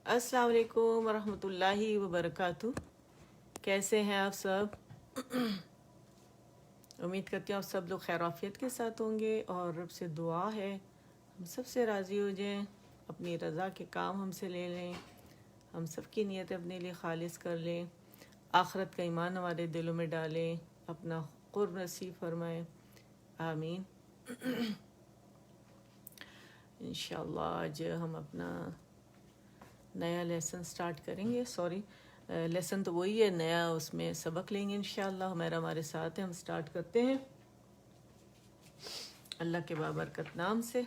السلام علیکم ورحمۃ اللہ وبرکاتہ. کیسے ہیں آپ سب؟ امید کرتی ہوں آپ سب لوگ خیر عافیت کے ساتھ ہوں گے، اور رب سے دعا ہے ہم سب سے راضی ہو جائیں، اپنی رضا کے کام ہم سے لے لیں، ہم سب کی نیت اپنے لیے خالص کر لیں، آخرت کا ایمان ہمارے دلوں میں ڈالیں، اپنا قرب نصیب فرمائیں، آمین. انشاءاللہ آج ہم اپنا نیا لیسن سٹارٹ کریں گے. لیسن تو وہی ہے، نیا اس میں سبق لیں گے انشاءاللہ. ہمارے ساتھ ہیں، ہم سٹارٹ کرتے ہیں اللہ کے بابرکت نام سے.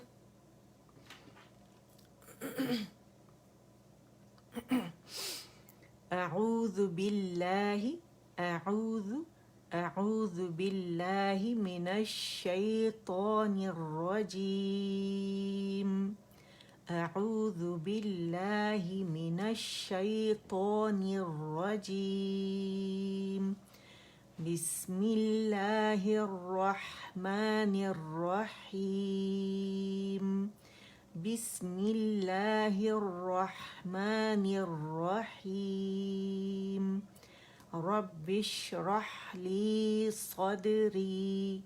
اعوذ باللہ اعوذ باللہ من الشیطان الرجیم. اعوذ باللہ من الشیطان الرجیم. بسم اللہ الرحمن الرحیم. بسم اللہ الرحمن الرحیم. رب اشرح لی صدری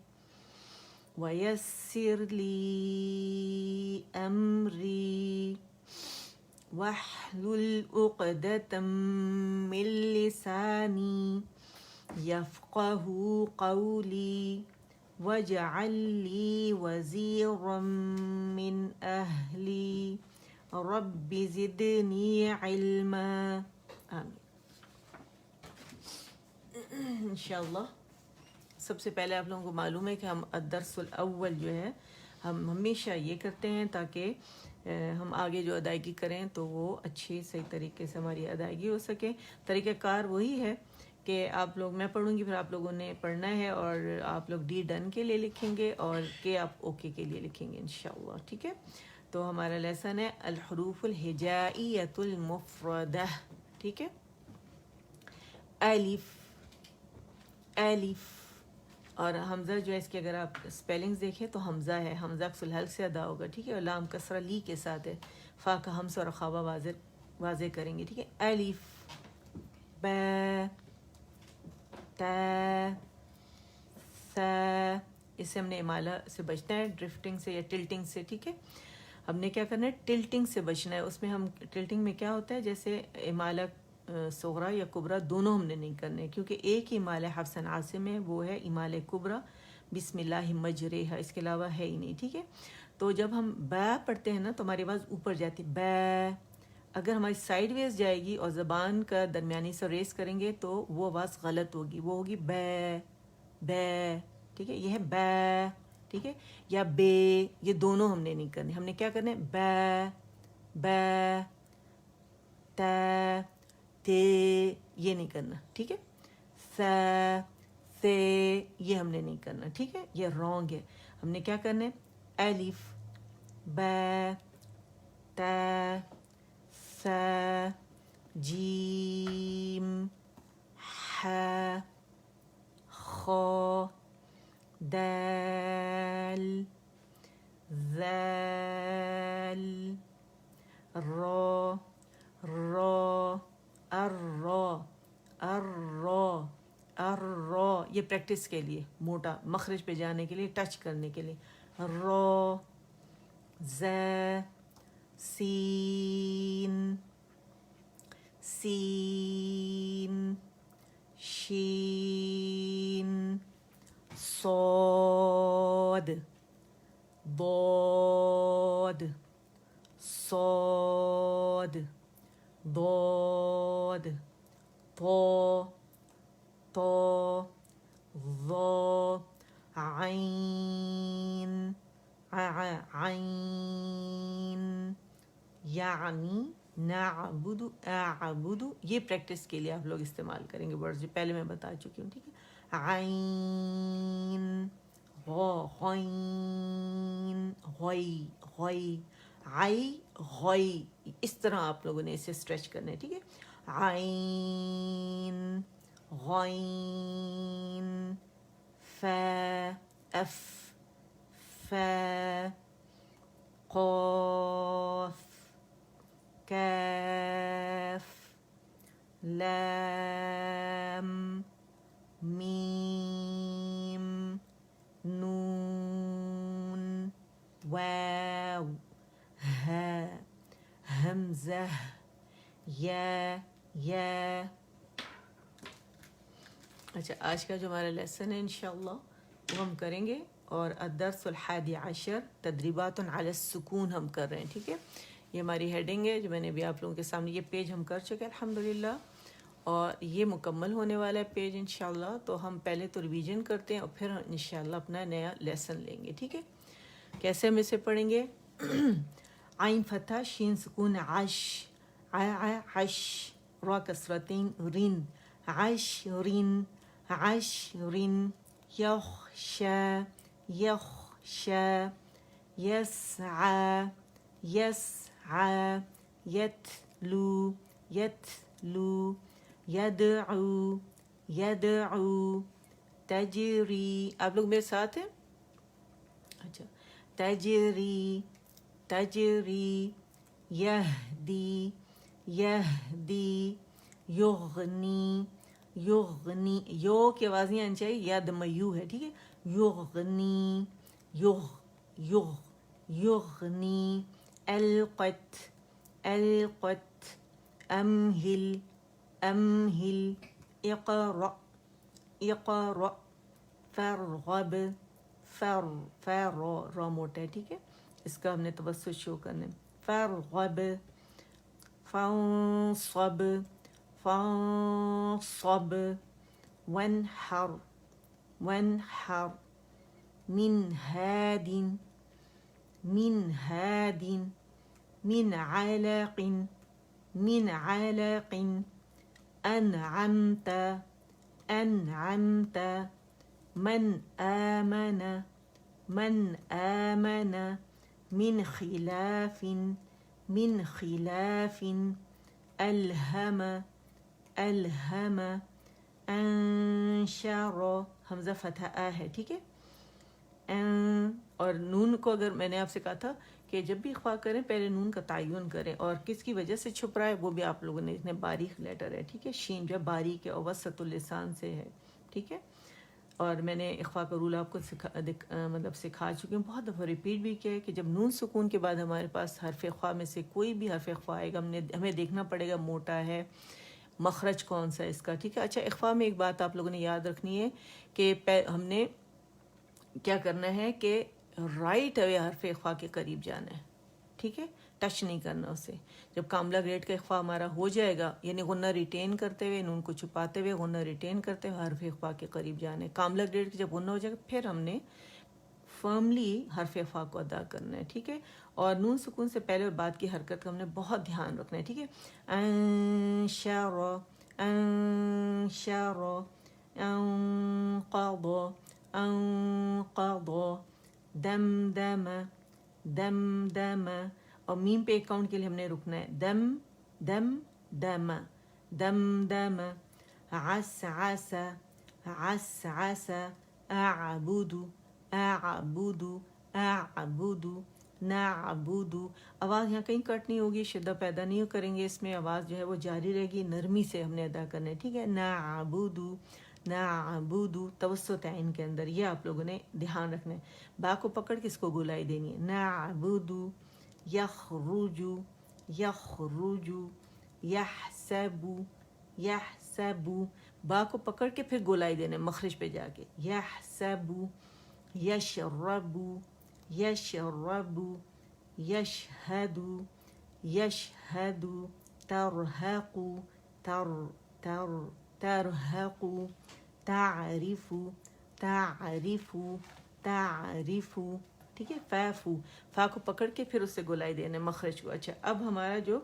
ویسر لی امری واحلل عقدۃ من لسانی یفقہ قولی واجعل لی وزیرا من اہلی رب زدنی علما. آمین. انشاءاللہ سب سے پہلے آپ لوگوں کو معلوم ہے کہ ہم الدرس الاول جو ہے ہم ہمیشہ یہ کرتے ہیں تاکہ ہم آگے جو ادائیگی کریں تو وہ اچھی صحیح طریقے سے ہماری ادائیگی ہو سکے. طریقہ کار وہی ہے کہ آپ لوگ، میں پڑھوں گی، پھر آپ لوگوں نے پڑھنا ہے، اور آپ لوگ ڈی ڈن کے لیے لکھیں گے اور کے آپ اوکے کے لیے لکھیں گے انشاءاللہ. ٹھیک ہے، تو ہمارا لیسن ہے الحروف الہجائیۃ المفردہ. ٹھیک ہے، الف الف اور حمزہ جو ہے اس کی اگر آپ سپیلنگز دیکھیں تو حمزہ ہے، حمزہ اکسل حلق سے ادا ہوگا. ٹھیک ہے، اور لام کسرہ لی کے ساتھ ہے. فا کا ہمس اور خاوا واضح کریں گے. ٹھیک ہے، الف با تا ثا. اس سے ہم نے امالہ سے بچنا ہے، ڈرفٹنگ سے یا ٹلٹنگ سے. ٹھیک ہے، ہم نے کیا کرنا ہے، ٹلٹنگ سے بچنا ہے. اس میں ہم ٹلٹنگ میں کیا ہوتا ہے، جیسے امالہ صغرا یا کبرا دونوں ہم نے نہیں کرنے، کیونکہ ایک ہی امالہ حفص عاصم میں وہ ہے امالہ کبرا بسم اللہ مجریہا، اس کے علاوہ ہے ہی نہیں. ٹھیک ہے، تو جب ہم با پڑھتے ہیں نا تو ہماری آواز اوپر جاتی ہے، با. اگر ہماری سائیڈ ویز جائے گی اور زبان کا درمیانی سے ریس کریں گے تو وہ آواز غلط ہوگی، وہ ہوگی با با. ٹھیک ہے، یہ ہے با. ٹھیک ہے، یا بے، یہ دونوں ہم نے نہیں کرنے. ہم نے کیا کرنا ہے، با با تا تے، یہ نہیں کرنا. ٹھیک ہے، سا سے، یہ ہم نے نہیں کرنا. ٹھیک ہے، یہ رانگ ہے. ہم نے کیا کرنا ہے، الف با تا سا جیم حا خا دال ذال را را الرا الرا الرا. یہ پریکٹس کے لیے، موٹا مخرج پہ جانے کے لیے، ٹچ کرنے کے لیے. را ز سین سین شین صاد ضاد صاد ضاد طا طا ظا عین عین یعنی نعبد اعبد. یہ پریکٹس کے لیے آپ لوگ استعمال کریں گے ورڈز جو پہلے میں بتا چکی ہوں. ٹھیک ہے، عین غا غین غی غی عی غی. اس طرح آپ لوگوں نے اسے اسٹریچ کرنا ہے. ٹھیک ہے، عین غین فا اف فا قاف کاف واو ها حمزہ یا. اچھا آج کا جو ہمارا لیسن ہے انشاءاللہ وہ ہم کریں گے. اور الدرس الحادی عشر تدریبات علی السکون ہم کر رہے ہیں. ٹھیک ہے, یہ ہماری ہیڈنگ ہے جو میں نے ابھی آپ لوگوں کے سامنے, یہ پیج ہم کر چکے ہیں الحمدللہ, اور یہ مکمل ہونے والا ہے پیج انشاءاللہ. تو ہم پہلے تو ریویژن کرتے ہیں اور پھر انشاءاللہ اپنا نیا لیسن لیں گے. ٹھیک ہے, کیسے ہم اسے پڑھیں گے؟ عین فتح شین سکون عش عش, را کسرتین رین عشرین عشرین, یخشا یخشا, یسعى یسعى, یتلو یتلو, یدعو یدعو, تجری. آپ لوگ میرے ساتھ ہیں؟ اچھا, تجری تجری, یہدی یہدی, یغنی یغنی, یو کی آواز نہیں آنی چاہیے, یا دمیو ہے. ٹھیک ہے, یغنی یغ یغنی, القت القت, امہل امہل, اقرأ اقرأ, فرغب فر را موٹا ہے. ٹھیک ہے, اس کا ہم نے توسط شو کرنا ہے. فرغب, فانصب فانصب, وانحر وانحر, من هاد من هاد, من علق من علق, أنعمت أنعمت, من آمن من آمن, من خلاف من خلاف, ألهم ألهم, انشر, حمزہ فتح آ ہے. ٹھیک ہے, اور نون کو اگر میں نے آپ سے کہا تھا کہ جب بھی اخفا کریں پہلے نون کا تعین کریں, اور کس کی وجہ سے چھپ رہا ہے وہ بھی آپ لوگوں نے, اتنے باریک لیٹر ہے. ٹھیک ہے, شین جو باریک ہے اور وسط اللسان سے ہے. ٹھیک ہے, اور میں نے اخفا کا رول آپ کو سکھا چکی ہوں, بہت دفعہ ریپیٹ بھی کیا ہے کہ جب نون سکون کے بعد ہمارے پاس حرف اخفا میں سے کوئی بھی حرف اخفا آئے گا, ہمیں دیکھنا پڑے گا موٹا ہے, مخرج کون سا ہے اس کا. ٹھیک ہے, اچھا اخفا میں ایک بات آپ لوگوں نے یاد رکھنی ہے کہ ہم نے کیا کرنا ہے کہ رائٹ اوے حرف اخفا کے قریب جانا ہے. ٹھیک ہے, ٹچ نہیں کرنا اسے. جب کاملہ گریڈ کا اخفا ہمارا ہو جائے گا, یعنی غنہ ریٹین کرتے ہوئے, نون کو چھپاتے ہوئے غنہ ریٹین کرتے ہوئے حرف اخفا کے قریب جانا ہے. کاملہ گریڈ کی جب غنہ ہو جائے گا پھر ہم نے فرملی حرف اخفا کو ادا کرنا ہے. ٹھیک ہے, اور نون سکون سے پہلے اور بعد کی حرکت کا ہم نے بہت دھیان رکھنا ہے. ٹھیک ہے, انشر انشر, انقض انقض, دمدم دمدم, اور میم پہ ایک کاؤنٹ کے لیے ہم نے رکنا ہے. دم دم دم دمدم, عسعس عسعس, اعبد اعبد اعبد, نعبد. آواز یہاں کہیں کٹ نہیں ہوگی, شدہ پیدا نہیں کریں گے اس میں, آواز جو ہے وہ جاری رہے گی, نرمی سے ہم نے ادا کرنا ہے. ٹھیک ہے, نعبد نعبد, توسط عین کے اندر, یہ آپ لوگوں نے دھیان رکھنا ہے. با کو پکڑ کے اس کو گولائی دینی ہے. نعبد, یخرج یخرج, یحسب یحسب, با کو پکڑ کے پھر گولائی دینا ہے مخرج پہ جا کے. یحسب, یشرب یشرب, یشہد یشہد, ترہق ترہق, تعرف تعرف تعرف. ٹھیک ہے, فیفو, فا کو پکڑ کے پھر اس سے گولائی دینا مخرج کو. اچھا, اب ہمارا جو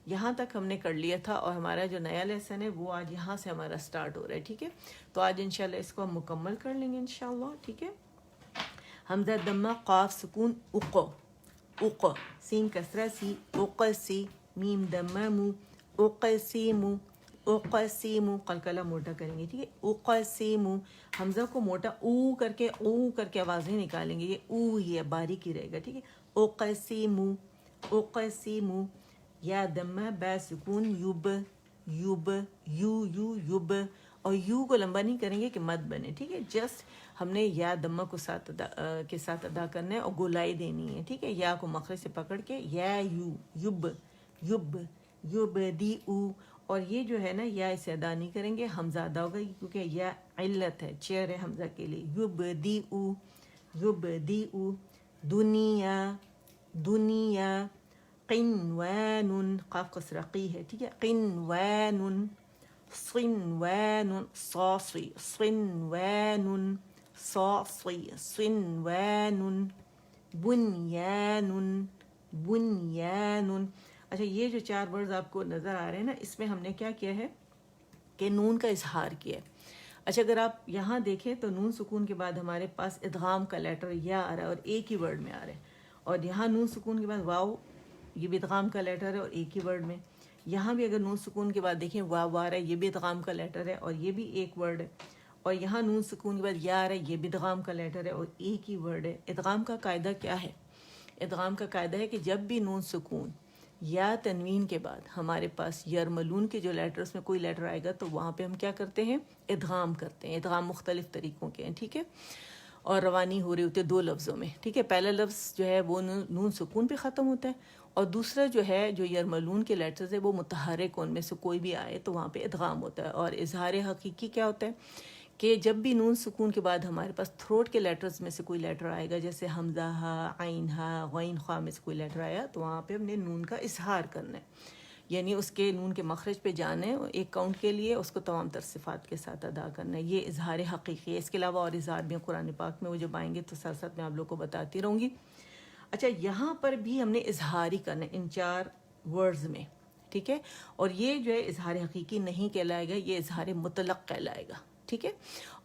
یہاں تک ہم نے کر لیا تھا, اور ہمارا جو نیا لیسن ہے وہ آج یہاں سے ہمارا سٹارٹ ہو رہا ہے. ٹھیک ہے, تو آج انشاءاللہ اس کو ہم مکمل کر لیں گے انشاءاللہ. ٹھیک ہے, حمزہ دمہ, قاف سکون, اق اق, سین کسرہ سی, اقسی, میم دمہ مو, اقسیم اقسیم, قلقلہ موٹا کریں گے. ٹھیک ہے, اقسیم, حمزہ کو موٹا او کر کے آواز نہیں نکالیں گے, یہ او ہی ہے, باریک ہی رہے گا. ٹھیک ہے, اقسیم اقسیم, یا دمہ با سکون, یوب یوب یو یو یوب, اور یو کو لمبا نہیں کریں گے کہ مد بنے، ٹھیک ہے. جسٹ ہم نے یا دمہ کو کے ساتھ ادا کرنا ہے اور گولائی دینی ہے، ٹھیک ہے. یا کو مخرج سے پکڑ کے یا یو یب یب یب دی او. اور یہ جو ہے نا یا اسے ادا نہیں کریں گے، حمزہ ادا ہوگا کیونکہ یا علت ہے، چیر ہے حمزہ کے لیے. یب دی او یب دی او. دنیا دنیا. قنوان قاف قصرقی ہے، ٹھیک ہے. قنوان صنوان صاصی صنوان صاصی صنوان. بنیان بنیان. اچھا یہ جو 4 ورڈز آپ کو نظر آ رہے ہیں نا، اس میں ہم نے کیا کیا ہے کہ نون کا اظہار کیا ہے. اچھا اگر آپ یہاں دیکھیں تو نون سکون کے بعد ہمارے پاس ادغام کا لیٹر یا آ رہا ہے اور ایک ہی ورڈ میں آ رہا ہے. اور یہاں نون سکون کے بعد واو، یہ بھی ادغام کا لیٹر ہے اور ایک ہی ورڈ میں. یہاں بھی اگر نون سکون کے بعد دیکھیں واو آ رہا ہے، یہ بھی ادغام کا لیٹر ہے اور یہ بھی ایک ورڈ ہے. اور یہاں نون سکون کے بعد یا آ رہا ہے، یہ بھی ادغام کا لیٹر ہے اور ایک ہی ورڈ ہے. ادغام کا قاعدہ کیا ہے؟ ادغام کا قاعدہ ہے کہ جب بھی نون سکون یا تنوین کے بعد ہمارے پاس یرملون کے جو لیٹرز میں کوئی لیٹر آئے گا تو وہاں پہ ہم کیا کرتے ہیں؟ ادغام کرتے ہیں. ادغام مختلف طریقوں کے ہیں، ٹھیک ہے. اور روانی ہو رہی ہوتی ہے 2 لفظوں میں، ٹھیک ہے. پہلا لفظ جو ہے وہ نون سکون پہ ختم ہوتا ہے اور دوسرا جو ہے جو یرملون کے لیٹرز ہے وہ متحرک، ان میں سے کوئی بھی آئے تو وہاں پہ ادغام ہوتا ہے. اور اظہار حقیقی کیا ہوتا ہے کہ جب بھی نون سکون کے بعد ہمارے پاس تھروٹ کے لیٹرز میں سے کوئی لیٹر آئے گا، جیسے حمزہ ہا، عین ہا، غین خا میں سے کوئی لیٹر آیا تو وہاں پہ ہم نے نون کا اظہار کرنا ہے، یعنی اس کے نون کے مخرج پہ جانا ہے، ایک کاؤنٹ کے لیے اس کو تمام تر صفات کے ساتھ ادا کرنا ہے. یہ اظہار حقیقی ہے. اس کے علاوہ اور اظہار بھی قرآن پاک میں وہ جب آئیں گے تو ساتھ ساتھ میں آپ لوگ کو بتاتی رہوں گی. اچھا یہاں پر بھی ہم نے اظہار ہی کرنا ہے ان 4 ورڈز میں، ٹھیک ہے. اور یہ جو ہے اظہار حقیقی نہیں کہلائے گا، یہ اظہار مطلق کہلائے گا، ٹھیک ہے.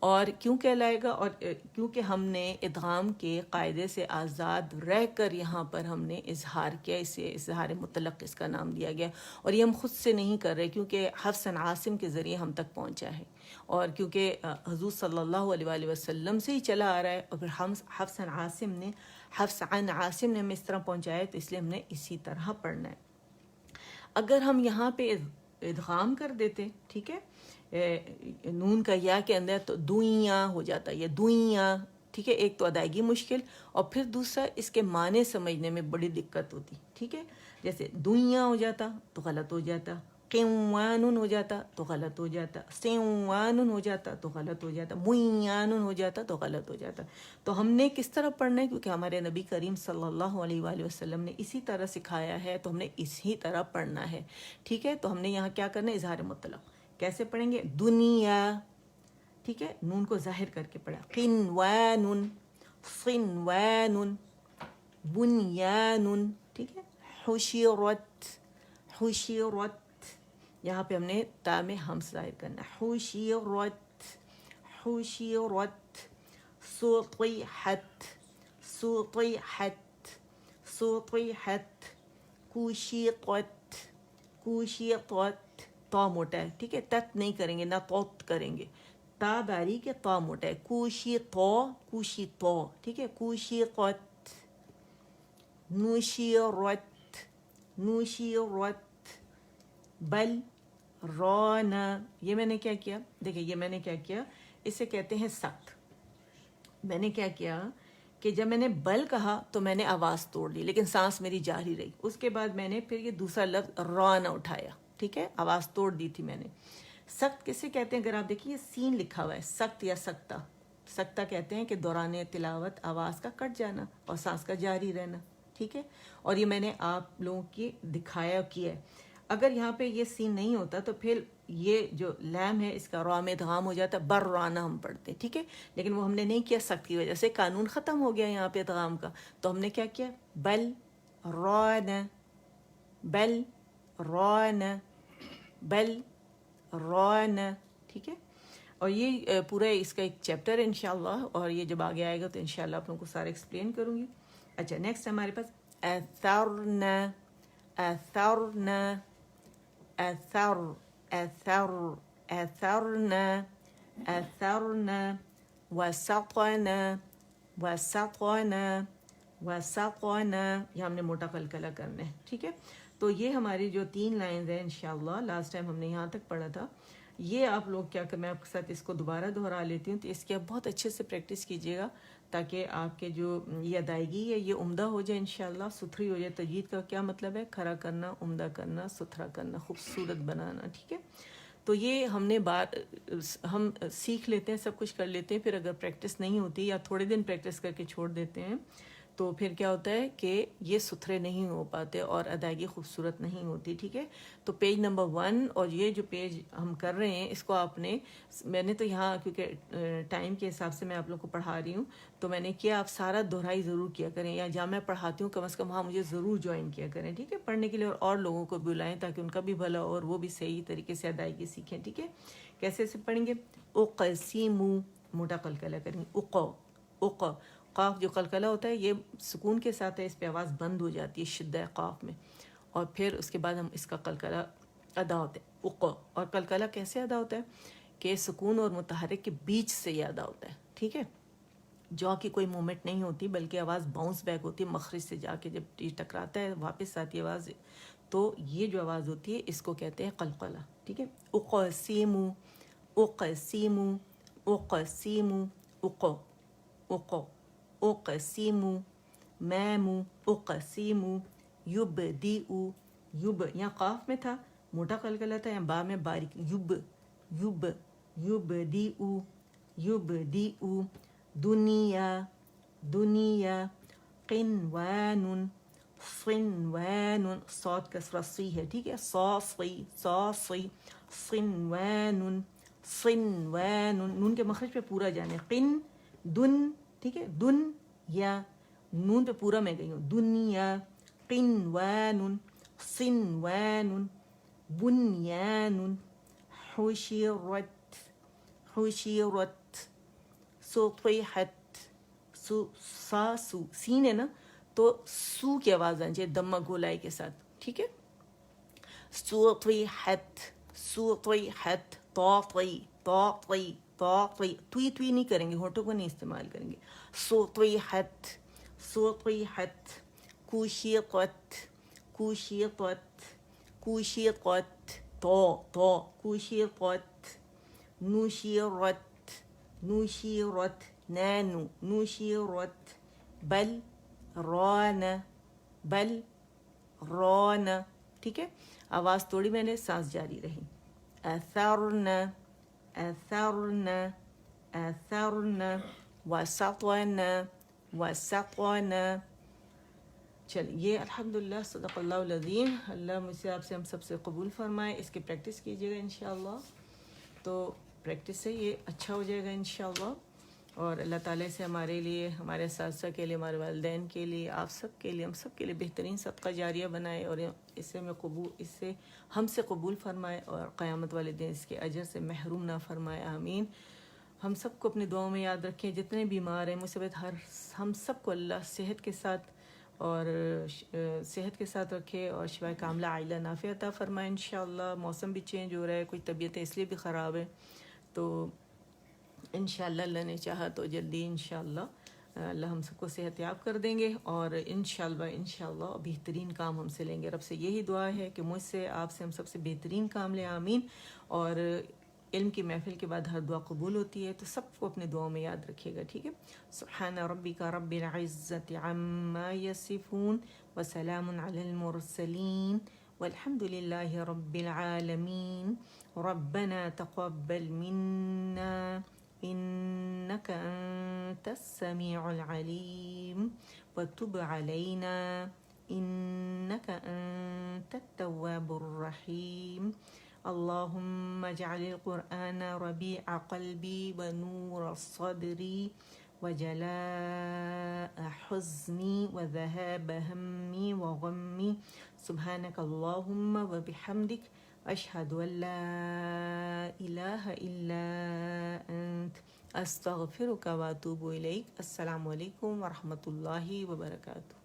اور کیوں کہلائے گا؟ اور کیونکہ ہم نے ادغام کے قاعدے سے آزاد رہ کر یہاں پر ہم نے اظہار کیا، اسے اظہار مطلق اس کا نام دیا گیا. اور یہ ہم خود سے نہیں کر رہے کیونکہ حفص عن عاصم کے ذریعے ہم تک پہنچا ہے، اور کیونکہ حضور صلی اللہ علیہ وآلہ وسلم سے ہی چلا آ رہا ہے، اور پھر حفص عن عاصم نے ہمیں اس طرح پہنچایا ہے، تو اس لیے ہم نے اسی طرح پڑھنا ہے. اگر ہم یہاں پہ ادغام کر دیتے، ٹھیک ہے، نون کا یا کے اندر تو دوئیاں ہو جاتا ہے، یہ دوئیاں، ٹھیک ہے. ایک تو ادائیگی مشکل اور پھر دوسرا اس کے معنی سمجھنے میں بڑی دقت ہوتی، ٹھیک ہے. جیسے دوئیاں ہو جاتا تو غلط ہو جاتا، قنوان ہو جاتا تو غلط ہو جاتا، سنوان ہو جاتا تو غلط ہو جاتا، مویان ہو جاتا تو غلط ہو جاتا. تو ہم نے کس طرح پڑھنا ہے؟ کیونکہ ہمارے نبی کریم صلی اللہ علیہ وآلہ وسلم نے اسی طرح سکھایا ہے تو ہم نے اسی طرح پڑھنا ہے، ٹھیک ہے. تو ہم نے یہاں کیا کرنا ہے؟ اظہار مطلق. کیسے پڑھیں گے؟ دنیا، ٹھیک ہے، نون کو ظاہر کر کے پڑھا. قنوان صنوان بنیان، ٹھیک ہے. حشرت حشرت، یہاں پہ ہم نے تا میں ہمس ظاہر کرنا. حشرت حشرت. سطحت سطحت سطحت. کوشقت کوشقت. تا موٹا ہے، ٹھیک ہے، تت نہیں کریں گے، نہ توت کریں گے. تا باریک ہے، تا موٹا ہے. کوشی تو، ٹھیک ہے. کوشقت. نشرت نشرت. بل رانا. یہ میں نے کیا کیا؟ دیکھیں یہ میں نے کیا کیا، اسے کہتے ہیں سخت. میں نے کیا کیا کہ جب میں نے بل کہا تو میں نے آواز توڑ لی لیکن سانس میری جاری رہی. اس کے بعد میں نے پھر یہ دوسرا لفظ رانا اٹھایا، ٹھیک ہے، آواز توڑ دی تھی میں نے. سخت کسے کہتے ہیں؟ اگر آپ دیکھیے سین لکھا ہوا ہے، سخت یا سکتہ. سکتہ کہتے ہیں کہ دوران تلاوت آواز کا کٹ جانا اور سانس کا جاری رہنا، ٹھیک ہے. اور یہ میں نے آپ لوگوں کی دکھایا کیا ہے. اگر یہاں پہ یہ سین نہیں ہوتا تو پھر یہ جو لام ہے اس کا را میں ادغام ہو جاتا، برانا ہم پڑھتے، ٹھیک ہے. لیکن وہ ہم نے نہیں کیا، سخت کی وجہ سے قانون ختم ہو گیا یہاں پہ ادغام کا. تو ہم نے کیا کیا؟ بل رانا بل رانا بل رانا، ٹھیک ہے. اور یہ پورا اس کا ایک چیپٹر ہے انشاءاللہ، اور یہ جب آگے آئے گا تو انشاءاللہ آپ لوگوں کو سارا ایکسپلین کروں گی. اچھا نیکسٹ ہمارے پاس اثرنا اثرنا اثر اثر اثرنا اثرنا. وسقنا وسقنا وسقنا. یہ ہم نے موٹا قلقلہ کرنا ہے، ٹھیک ہے. تو یہ ہماری جو 3 لائنز ہیں انشاءاللہ، لاسٹ ٹائم ہم نے یہاں تک پڑھا تھا. یہ آپ لوگ کیا کہ میں آپ کے ساتھ اس کو دوبارہ دہرا لیتی ہوں، تو اس کی آپ بہت اچھے سے پریکٹس کیجیے گا تاکہ آپ کے جو یہ ادائیگی ہے یہ عمدہ ہو جائے انشاءاللہ، ستھری ہو جائے۔ تجوید کا کیا مطلب ہے؟ کھڑا کرنا، عمدہ کرنا، ستھرا کرنا، خوبصورت بنانا، ٹھیک ہے؟ تو یہ ہم سیکھ لیتے ہیں، سب کچھ کر لیتے ہیں، پھر اگر پریکٹس نہیں ہوتی یا تھوڑے دن پریکٹس کر کے چھوڑ دیتے ہیں تو پھر کیا ہوتا ہے کہ یہ ستھرے نہیں ہو پاتے اور ادائیگی خوبصورت نہیں ہوتی، ٹھیک ہے؟ تو پیج نمبر 1 اور یہ جو پیج ہم کر رہے ہیں اس کو آپ نے، میں نے تو یہاں کیونکہ ٹائم کے حساب سے میں آپ لوگ کو پڑھا رہی ہوں تو میں نے کیا آپ سارا دہرائی ضرور کیا کریں، یا جہاں میں پڑھاتی ہوں کم از کم وہاں مجھے ضرور جوائن کیا کریں، ٹھیک ہے؟ پڑھنے کے لیے اور لوگوں کو بلائیں تاکہ ان کا بھی بھلا اور وہ بھی صحیح طریقے سے ادائیگی سیکھیں، ٹھیک ہے؟ کیسے سے پڑھیں گے؟ اقسم، موٹا قلقلہ کریں گے، اق، قاف جو قلقلہ ہوتا ہے یہ سکون کے ساتھ ہے، اس پہ آواز بند ہو جاتی ہے شدہ قاف میں، اور پھر اس کے بعد ہم اس کا قلقلہ ادا ہوتا ہے اق۔ اور قلقلہ کیسے ادا ہوتا ہے کہ سکون اور متحرک کے بیچ سے یہ ادا ہوتا ہے، ٹھیک ہے؟ جو کی کوئی مومنٹ نہیں ہوتی بلکہ آواز باؤنس بیک ہوتی ہے مخرج سے جا کے، جب یہ ٹکراتا ہے واپس آتی ہے آواز، تو یہ جو آواز ہوتی ہے اس کو کہتے ہیں قلقلہ، ٹھیک ہے؟ اقسم، اقسم، اقسم، اق، اق، اقسم، میم، اقسم، یبدئ، یہاں قاف میں تھا موٹا قلقلہ تھا، یہاں با میں باریک، یبدئ، یبدئ، دنیا، دنیا، قنوان، صنوان، صاد کسرہ سی ہے، ٹھیک ہے؟ صی، صنوان، صنوان، نون کے مخرج پہ پورا جانے، دن، ٹھیک ہے؟ دن یا نون پہ پورا میں گئی ہوں، دنیا، قنوان، صنوان، بنیان، حشرت، حشرت، سطحت، سین ہے نا تو سو کی آواز آنی چاہیے دمہ گولائی کے ساتھ، ٹھیک ہے؟ سطحت، سطحت، طاطی، طاطی، طاطی، توی نہیں کریں گے، ہونٹوں کو نہیں استعمال کریں گے، سطحت، سطحت، کشطت، کشطت، کشطت، کشطت، نشرت، نشرت، نانو، نشرت، بل ران، بل ران، ٹھیک ہے؟ آواز توڑی میں نے، سانس جاری رہی، اثرن، اثرن، اثرن، وسطن، وسطن۔ چلیے یہ الحمدللہ صدق اللہ العظیم، اللہ مجھ سے آپ سے ہم سب سے قبول فرمائے، اس کی پریکٹس کیجیے گا انشاءاللہ، تو پریکٹس سے یہ اچھا ہو جائے گا انشاءاللہ، اور اللہ تعالیٰ سے ہمارے لیے، ہمارے اساتذہ کے لیے، ہمارے والدین کے لیے، آپ سب کے لیے، ہم سب کے لیے بہترین صدقہ جاریہ بنائے، اور اس سے ہم سے قبول فرمائے، اور قیامت والے دن اس کے اجر سے محروم نہ فرمائے، آمین۔ ہم سب کو اپنی دعاؤں میں یاد رکھیں، جتنے بیمار ہیں مصیبت، ہم سب کو اللہ صحت کے ساتھ رکھے اور شفاء کاملہ عاجلہ نافع عطا فرمائے انشاءاللہ۔ موسم بھی چینج ہو رہا ہے، کچھ طبیعتیں اس لیے بھی خراب ہے، تو انشاءاللہ اللہ نے چاہا تو جلدی انشاءاللہ اللہ ہم سب کو صحت یاب کر دیں گے، اور انشاءاللہ بہترین کام ہم سے لیں گے۔ رب سے یہی دعا ہے کہ مجھ سے، آپ سے، ہم سب سے بہترین کام لیں، آمین۔ اور علم کی محفل کے بعد ہر دعا قبول ہوتی ہے، تو سب کو اپنے دعاؤں میں یاد رکھیے گا، ٹھیک ہے؟ سبحان ربک رب العزت عما یصفون وسلام علی المرسلین والحمد للہ رب العالمین۔ ربنا تقبل منا إنك أنت السميع العليم وتب علينا إنك أنت التواب الرحيم اللهم اجعل القرآن ربيع قلبي ونور صدري وجلاء حزني وذهاب همي وغمي سبحانك اللهم وبحمدك أشهد أن لا إله إلا أنت أستغفرك وأتوب إليك۔ السلام علیکم ورحمۃ اللہ وبرکاتہ۔